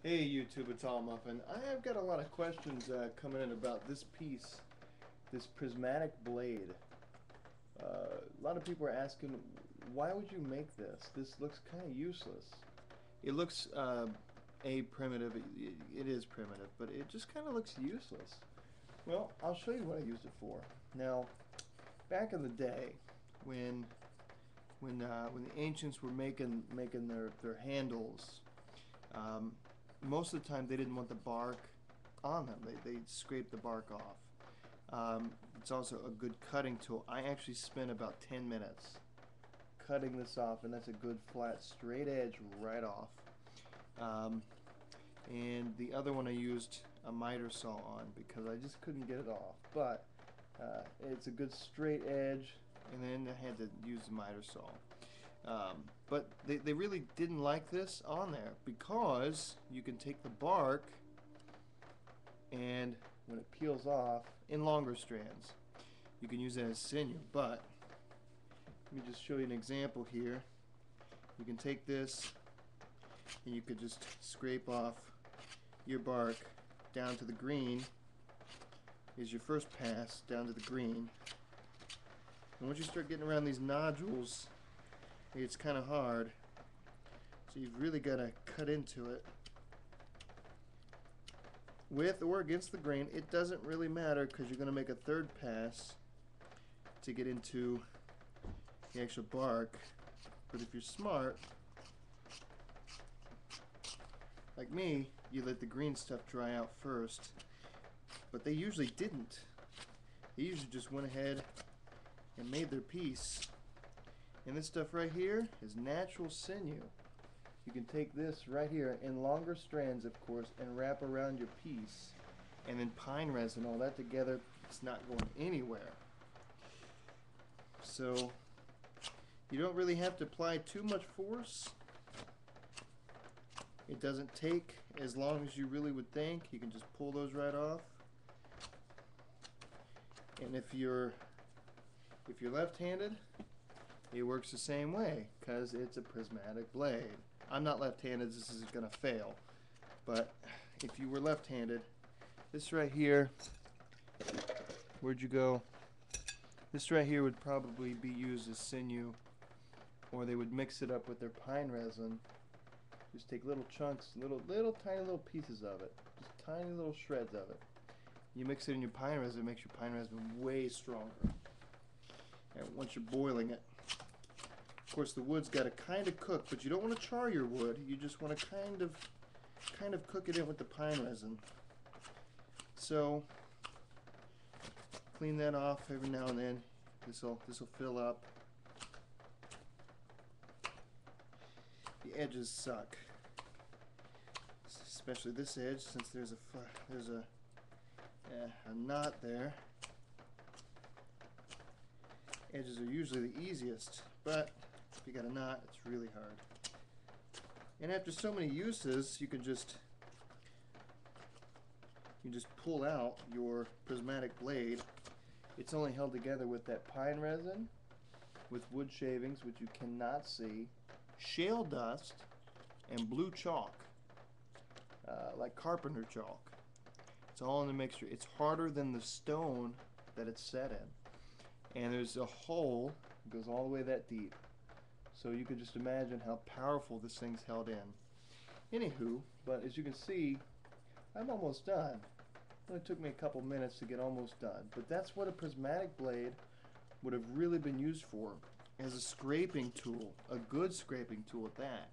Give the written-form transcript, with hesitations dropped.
Hey YouTube, it's All Muffin. I have got a lot of questions coming in about this piece, this prismatic blade. A lot of people are asking, why would you make this? This looks kind of useless. It looks primitive. It is primitive, but it just kind of looks useless. Well, I'll show you what I used it for. Now, back in the day, when the ancients were making their handles. Most of the time they didn't want the bark on them. They scraped the bark off. It's also a good cutting tool. I actually spent about 10 minutes cutting this off, and that's a good flat straight edge right off. And the other one I used a miter saw on because I just couldn't get it off. But it's a good straight edge, and then I had to use the miter saw. But they really didn't like this on there because you can take the bark and when it peels off in longer strands you can use it as sinew. But let me just show you an example here. You can take this and you could just scrape off your bark down to the green. Is your first pass down to the green, and once you start getting around these nodules, it's kind of hard, so you've really got to cut into it with or against the grain. It doesn't really matter because you're going to make a third pass to get into the actual bark. But if you're smart like me, you let the green stuff dry out first. But they usually didn't. They usually just went ahead and made their piece. And this stuff right here is natural sinew. You can take this right here in longer strands, of course, and wrap around your piece. And then pine resin, all that together, it's not going anywhere. So you don't really have to apply too much force. It doesn't take as long as you really would think. You can just pull those right off. And if you're left-handed, it works the same way because it's a prismatic blade. I'm not left-handed, this is gonna fail. But if you were left-handed, this right here, where'd you go? This right here would probably be used as sinew, or they would mix it up with their pine resin. Just take little chunks, little tiny little pieces of it, just tiny little shreds of it. You mix it in your pine resin, it makes your pine resin way stronger. And once you're boiling it, of course the wood's got to kind of cook, but you don't want to char your wood. You just want to kind of cook it in with the pine resin. So clean that off every now and then. This'll fill up. The edges suck, especially this edge, since there's a knot there. Edges are usually the easiest, but if you got a knot, it's really hard. And after so many uses, you can just pull out your prismatic blade. It's only held together with that pine resin, with wood shavings, which you cannot see, shale dust, and blue chalk, like carpenter chalk. It's all in the mixture. It's harder than the stone that it's set in. And there's a hole that goes all the way that deep. So you can just imagine how powerful this thing's held in. Anywho, but as you can see, I'm almost done. It only took me a couple minutes to get almost done. But that's what a prismatic blade would have really been used for, as a scraping tool, a good scraping tool at that.